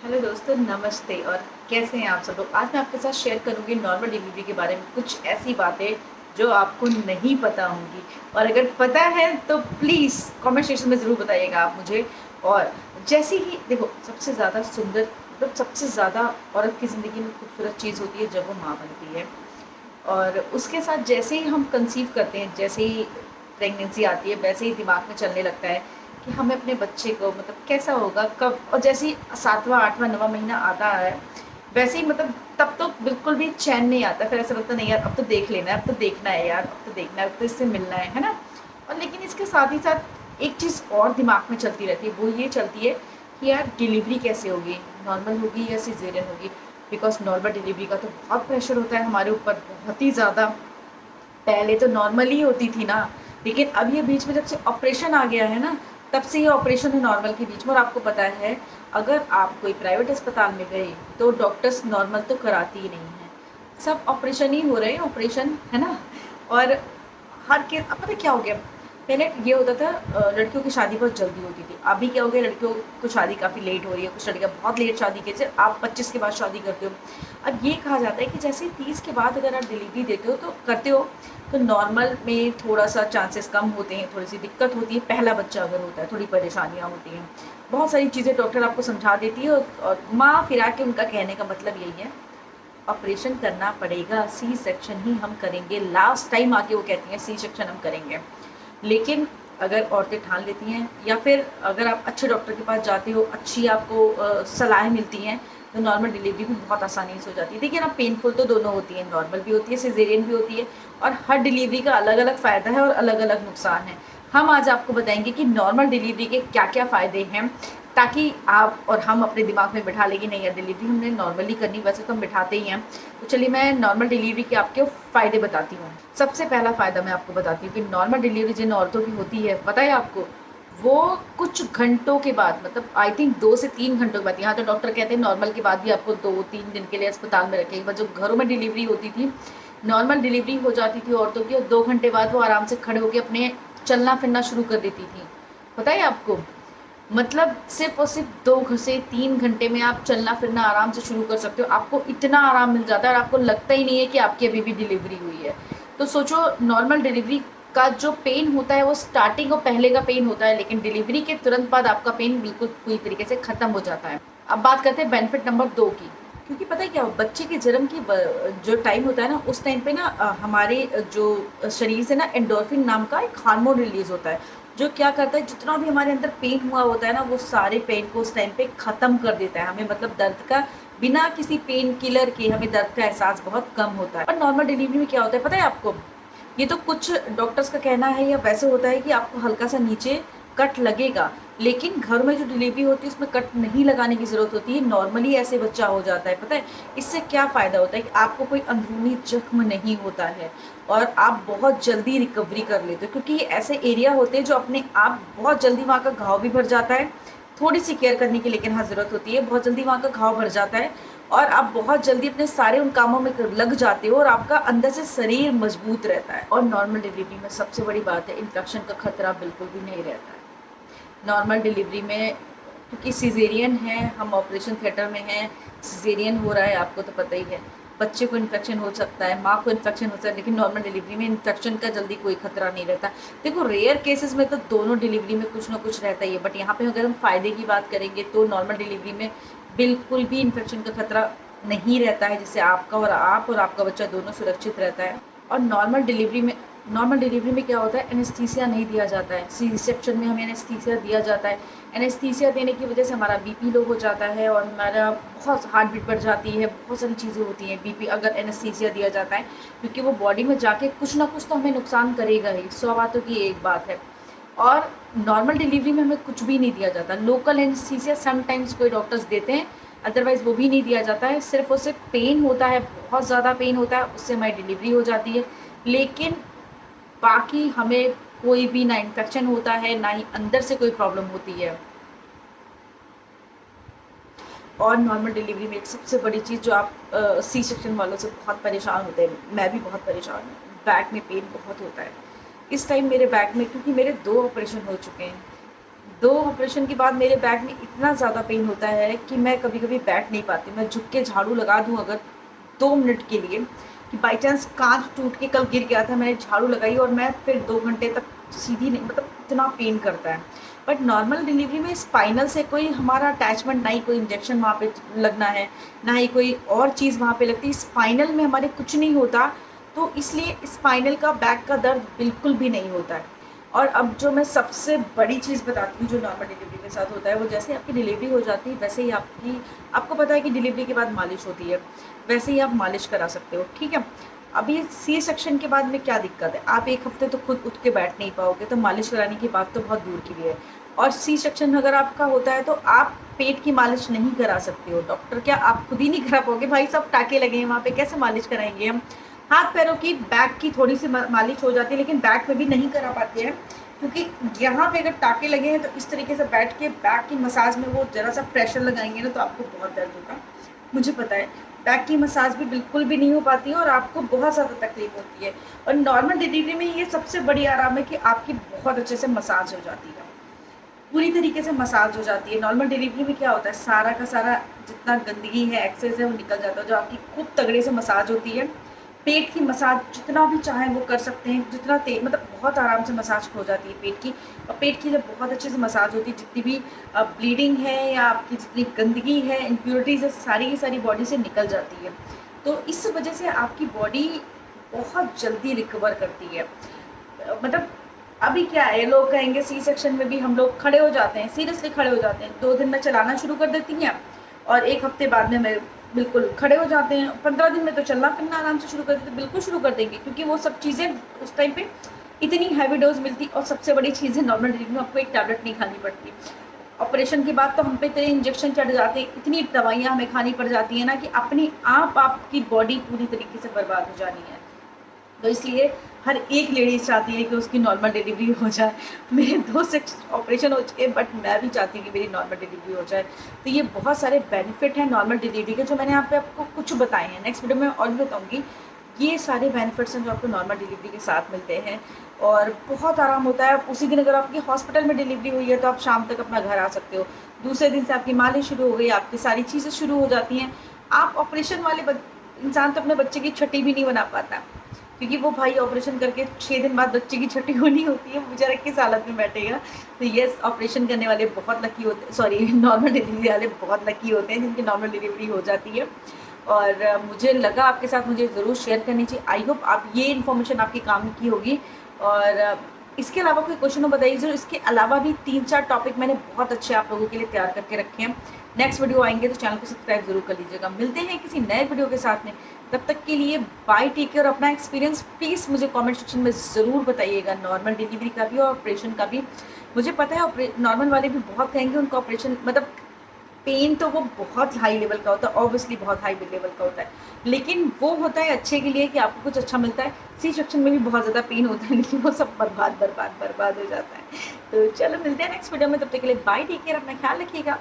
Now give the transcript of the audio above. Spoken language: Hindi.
हेलो दोस्तों, नमस्ते। और कैसे हैं आप सब लोग। आज मैं आपके साथ शेयर करूंगी नॉर्मल डिलीवरी के बारे में कुछ ऐसी बातें जो आपको नहीं पता होंगी, और अगर पता है तो प्लीज़ कमेंट सेक्शन में ज़रूर बताइएगा आप मुझे। और जैसे ही देखो, सबसे ज़्यादा सुंदर मतलब सबसे ज़्यादा औरत की ज़िंदगी में खूबसूरत चीज़ होती है जब वो माँ बनती है। और उसके साथ जैसे ही हम कंसीव करते हैं, जैसे ही प्रेगनेंसी आती है, वैसे ही दिमाग में चलने लगता है कि हमें अपने बच्चे को मतलब कैसा होगा, कब। और जैसे ही 7वां 8वां 9वां महीना आता है, वैसे ही मतलब तब तो बिल्कुल भी चैन नहीं आता। फिर ऐसा लगता है नहीं यार, अब तो देख लेना है, अब तो देखना है यार, अब तो देखना है, अब तो इससे मिलना है ना। और लेकिन इसके साथ ही साथ एक चीज़ और दिमाग में चलती रहती है, वो ये चलती है कि यार डिलीवरी कैसे होगी, नॉर्मल होगी या सिजेरियन होगी। बिकॉज नॉर्मल डिलीवरी का तो बहुत प्रेशर होता है हमारे ऊपर, बहुत ही ज़्यादा। पहले तो नॉर्मल ही होती थी ना, लेकिन अब ये बीच में जब से ऑपरेशन आ गया है ना, तब से ये ऑपरेशन है नॉर्मल के बीच में। और आपको पता है, अगर आप कोई प्राइवेट अस्पताल में गए तो डॉक्टर्स नॉर्मल तो कराती ही नहीं है, सब ऑपरेशन ही हो रहे हैं, ऑपरेशन है ना। और हर के अब पता है क्या हो गया। पहले ये होता था लड़कियों की शादी बहुत जल्दी होती थी, अभी क्या हो गया, लड़कियों को शादी काफ़ी लेट हो रही है। कुछ लड़कियाँ बहुत लेट शादी की, जैसे आप 25 के बाद शादी करते हो। अब ये कहा जाता है कि जैसे 30 के बाद अगर आप डिलीवरी देते हो तो करते हो, तो नॉर्मल में थोड़ा सा चांसेस कम होते हैं, थोड़ी सी दिक्कत होती है, पहला बच्चा अगर होता है थोड़ी परेशानियाँ होती हैं, बहुत सारी चीज़ें डॉक्टर आपको समझा देती है। और घुमा फिरा के उनका कहने का मतलब यही है, ऑपरेशन करना पड़ेगा, सी सेक्शन ही हम करेंगे। लास्ट टाइम आके वो कहती हैं सी सेक्शन हम करेंगे। लेकिन अगर औरतें ठान लेती हैं, या फिर अगर आप अच्छे डॉक्टर के पास जाते हो, अच्छी आपको सलाहें मिलती हैं, तो नॉर्मल डिलीवरी भी बहुत आसानी से हो जाती है। देखिए ना, पेनफुल तो दोनों होती है, नॉर्मल भी होती है, सिजेरियन भी होती है। और हर डिलीवरी का अलग अलग फ़ायदा है और अलग अलग नुकसान है। हम आज आपको बताएंगे कि नॉर्मल डिलीवरी के क्या क्या फ़ायदे हैं, ताकि आप और हम अपने दिमाग में बिठा लेंगे नहीं यार, डिलीवरी हमने नॉर्मली करनी, वैसे तो हम बिठाते ही हैं। तो चलिए मैं नॉर्मल डिलीवरी के आपके फ़ायदे बताती हूँ। सबसे पहला फ़ायदा मैं आपको बताती हूँ कि नॉर्मल डिलीवरी जिन औरतों की होती है, पता है आपको, वो कुछ घंटों के बाद, मतलब आई थिंक 2 से 3 घंटों के बाद, यहाँ तो डॉक्टर कहते हैं नॉर्मल के बाद भी आपको 2-3 दिन के लिए अस्पताल में रखें। बट जो घरों में डिलीवरी होती थी, नॉर्मल डिलीवरी हो जाती थी औरतों की, और 2 घंटे बाद वो आराम से खड़े होकर अपने चलना फिरना शुरू कर देती थी। पता है आपको, मतलब सिर्फ और सिर्फ 2 से 3 घंटे में आप चलना फिरना आराम से शुरू कर सकते हो। आपको इतना आराम मिल जाता है और आपको लगता ही नहीं है कि आपकी अभी भी डिलीवरी हुई है। तो सोचो, नॉर्मल डिलीवरी का जो पेन होता है वो स्टार्टिंग और पहले का पेन होता है, लेकिन डिलीवरी के तुरंत बाद आपका पेन बिल्कुल पूरी तरीके से ख़त्म हो जाता है। अब बात करते हैं बेनिफिट नंबर 2 की। क्योंकि पता है क्या, बच्चे के जन्म की जो टाइम होता है ना, उस टाइम पे ना हमारे जो शरीर से ना एंडोर्फिन नाम का एक हार्मोन रिलीज होता है, जो क्या करता है, जितना भी हमारे अंदर पेन हुआ होता है ना, वो सारे पेन को उस टाइम पे ख़त्म कर देता है। हमें मतलब दर्द का, बिना किसी पेन किलर के हमें दर्द का एहसास बहुत कम होता है। और नॉर्मल डिलीवरी में क्या होता है पता है आपको, ये तो कुछ डॉक्टर्स का कहना है या वैसे होता है कि आपको हल्का सा नीचे कट लगेगा, लेकिन घर में जो डिलीवरी होती है उसमें कट नहीं लगाने की ज़रूरत होती है, नॉर्मली ऐसे बच्चा हो जाता है। पता है इससे क्या फ़ायदा होता है कि आपको कोई अंदरूनी जख्म नहीं होता है, और आप बहुत जल्दी रिकवरी कर लेते हो, क्योंकि ये ऐसे एरिया होते हैं जो अपने आप बहुत जल्दी वहाँ का घाव भी भर जाता है। थोड़ी सी केयर करने की लेकिन हाँ ज़रूरत होती है, बहुत जल्दी वहाँ का घाव भर जाता है, और आप बहुत जल्दी अपने सारे उन कामों में लग जाते हो, और आपका अंदर से शरीर मजबूत रहता है। और नॉर्मल डिलीवरी में सबसे बड़ी बात है, इन्फेक्शन का खतरा बिल्कुल भी नहीं रहता है नॉर्मल डिलीवरी में। क्योंकि सिजेरियन है, हम ऑपरेशन थिएटर में हैं, सिजेरियन हो रहा है, आपको तो पता ही है, बच्चे को इन्फेक्शन हो सकता है, माँ को इन्फेक्शन हो सकता है, लेकिन नॉर्मल डिलीवरी में इन्फेक्शन का जल्दी कोई खतरा नहीं रहता। देखो रेयर केसेस में तो दोनों डिलीवरी में कुछ ना कुछ रहता ही है, बट यहाँ पे अगर हम फ़ायदे की बात करेंगे तो नॉर्मल डिलीवरी में बिल्कुल भी इन्फेक्शन का खतरा नहीं रहता है, जिससे आपका और आपका बच्चा दोनों सुरक्षित रहता है। और नॉर्मल डिलीवरी में क्या होता है, एनेस्थीसिया नहीं दिया जाता है। सी सेक्शन में हमें एनेस्थीसिया दिया जाता है। एनेस्थीसिया देने की वजह से हमारा बीपी लो हो जाता है, और हमारा बहुत हार्ट बीट बढ़ जाती है, बहुत सारी चीज़ें होती हैं बीपी अगर एनेस्थीसिया दिया जाता है, क्योंकि वो बॉडी में जाके कुछ ना कुछ तो हमें नुकसान करेगा ही, 100 बातों की एक बात है। और नॉर्मल डिलीवरी में हमें कुछ भी नहीं दिया जाता। लोकल एनेस्थीसिया समटाइम्स कोई डॉक्टर्स देते हैं, अदरवाइज़ वो भी नहीं दिया जाता है। सिर्फ और सिर्फ पेन होता है, बहुत ज़्यादा पेन होता है, उससे हमारी डिलीवरी हो जाती है। लेकिन बाकी हमें कोई भी ना इन्फेक्शन होता है, ना ही अंदर से कोई प्रॉब्लम होती है। और नॉर्मल डिलीवरी में एक सबसे बड़ी चीज़ जो आप सी सेक्शन वालों से बहुत परेशान होते हैं, मैं भी बहुत परेशान हूँ, बैक में पेन बहुत होता है। इस टाइम मेरे बैक में, क्योंकि मेरे 2 ऑपरेशन हो चुके हैं, 2 ऑपरेशन के बाद मेरे बैक में इतना ज़्यादा पेन होता है कि मैं कभी-कभी बैठ नहीं पाती। मैं झुक के झाड़ू लगा दूँ अगर 2 मिनट के लिए, कि बाई चांस काँच टूट के कल गिर गया था, मैंने झाड़ू लगाई और मैं फिर 2 घंटे तक सीधी नहीं, मतलब इतना पेन करता है। बट नॉर्मल डिलीवरी में स्पाइनल से कोई हमारा अटैचमेंट, ना ही कोई इंजेक्शन वहाँ पे लगना है, ना ही कोई और चीज़ वहाँ पे लगती है। स्पाइनल में हमारे कुछ नहीं होता, तो इसलिए स्पाइनल का बैक का दर्द बिल्कुल भी नहीं होता है। और अब जो मैं सबसे बड़ी चीज़ बताती हूँ जो नॉर्मल डिलीवरी के साथ होता है, वो जैसे आपकी डिलीवरी हो जाती है वैसे ही आपको पता है कि डिलीवरी के बाद मालिश होती है, वैसे ही आप मालिश करा सकते हो, ठीक है। अभी सी सेक्शन के बाद में क्या दिक्कत है, आप 1 हफ्ते तो खुद उठ के बैठ नहीं पाओगे, तो मालिश कराने की बात तो बहुत दूर की भी है। और सी सेक्शन अगर आपका होता है तो आप पेट की मालिश नहीं करा सकते हो। डॉक्टर क्या, आप खुद ही नहीं करा पाओगे, भाई सब टाँके लगे हैं वहाँ पे, कैसे मालिश कराएंगे हम। हाथ पैरों की, बैक की थोड़ी सी मालिश हो जाती है, लेकिन बैक में भी नहीं करा पाते हैं, क्योंकि यहाँ पे अगर टाँके लगे हैं तो इस तरीके से बैठ के बैक की मसाज में वो ज़रा सा प्रेशर लगाएंगे ना तो आपको बहुत दर्द होगा, मुझे पता है। बैक की मसाज भी बिल्कुल भी नहीं हो पाती है और आपको बहुत ज़्यादा तकलीफ होती है। और नॉर्मल डिलीवरी में ये सबसे बड़ी आराम है कि आपकी बहुत अच्छे से मसाज हो जाती है, पूरी तरीके से मसाज हो जाती है। नॉर्मल डिलीवरी में क्या होता है, सारा का सारा जितना गंदगी है, एक्सेस है, वो निकल जाता है। जो आपकी खूब तगड़े से मसाज होती है, पेट की मसाज जितना भी चाहें वो कर सकते हैं, जितना तेज, मतलब बहुत आराम से मसाज हो जाती है पेट की। और पेट की जब बहुत अच्छे से मसाज होती है, जितनी भी ब्लीडिंग है या आपकी जितनी गंदगी है, इम्प्योरिटीज़ है, सारी की सारी बॉडी से निकल जाती है। तो इस वजह से आपकी बॉडी बहुत जल्दी रिकवर करती है। मतलब अभी क्या है, लोग कहेंगे सी सेक्शन में भी हम लोग खड़े हो जाते हैं, सीरियसली खड़े हो जाते हैं। 2 दिन में चलाना शुरू कर देती हैं और 1 हफ्ते बाद में मैं बिल्कुल खड़े हो जाते हैं। 15 दिन में तो चलना फिरना आराम से शुरू कर देते, बिल्कुल शुरू कर देंगे, क्योंकि वो सब चीज़ें उस टाइम पे इतनी हैवी डोज मिलती। और सबसे बड़ी चीज़ है, नॉर्मल डिलीवरी में आपको एक टैबलेट नहीं खानी पड़ती। ऑपरेशन के बाद तो हम पे इतने इंजेक्शन चढ़ जाते हैं, इतनी दवाइयाँ हमें खानी पड़ जाती हैं ना कि अपनी आपकी बॉडी पूरी तरीके से बर्बाद हो जानी है। तो इसलिए हर एक लेडीज़ चाहती है कि उसकी नॉर्मल डिलीवरी हो जाए। मेरे 2 ऑपरेशन हो चुके हैं, बट मैं भी चाहती हूँ कि मेरी नॉर्मल डिलीवरी हो जाए। तो ये बहुत सारे बेनिफिट हैं नॉर्मल डिलीवरी के, जो मैंने यहाँ पे आपको कुछ बताए हैं। नेक्स्ट वीडियो में और भी बताऊँगी। ये सारे बेनिफिट्स हैं जो आपको नॉर्मल डिलीवरी के साथ मिलते हैं और बहुत आराम होता है। उसी दिन अगर आपकी हॉस्पिटल में डिलीवरी हुई है तो आप शाम तक अपना घर आ सकते हो। दूसरे दिन से आपकी मालिश शुरू हो गई, आपकी सारी चीज़ें शुरू हो जाती हैं। आप ऑपरेशन वाले इंसान तो अपने बच्चे की छठी भी नहीं बना पाता, क्योंकि वो भाई ऑपरेशन करके 6 दिन बाद बच्चे की छुट्टी होनी होती है, वो बेचारा किस हालत में बैठेगा। तो येस, ऑपरेशन करने वाले बहुत लकी होते, सॉरी नॉर्मल डिलीवरी वाले बहुत लकी होते हैं जिनकी नॉर्मल डिलीवरी हो जाती है। और मुझे लगा आपके साथ मुझे ज़रूर शेयर करनी चाहिए। आई होप आप ये इन्फॉर्मेशन आपके काम की होगी। और इसके अलावा कोई क्वेश्चन हो बताइए ज़रूर। इसके अलावा भी 3-4 टॉपिक मैंने बहुत अच्छे आप लोगों के लिए तैयार करके रखे हैं। नेक्स्ट वीडियो आएंगे तो चैनल को सब्सक्राइब जरूर कर लीजिएगा। मिलते हैं किसी नए वीडियो के साथ में, तब तक के लिए बाय, टेक केयर। अपना एक्सपीरियंस प्लीज़ मुझे कमेंट सेक्शन में ज़रूर बताइएगा, नॉर्मल डिलीवरी का भी और ऑपरेशन का भी। मुझे पता है नॉर्मल वाले भी बहुत कहेंगे उनका ऑपरेशन, मतलब पेन तो वो बहुत हाई लेवल का होता है, ऑब्वियसली बहुत हाई लेवल का होता है, लेकिन वो होता है अच्छे के लिए कि आपको कुछ अच्छा मिलता है। सी सेक्शन में भी बहुत ज़्यादा पेन होता है, लेकिन वो सब बर्बाद हो जाता है। तो चलो मिलते हैं नेक्स्ट वीडियो में, तब तक के लिए बाय, टेक केयर, अपना ख्याल रखिएगा।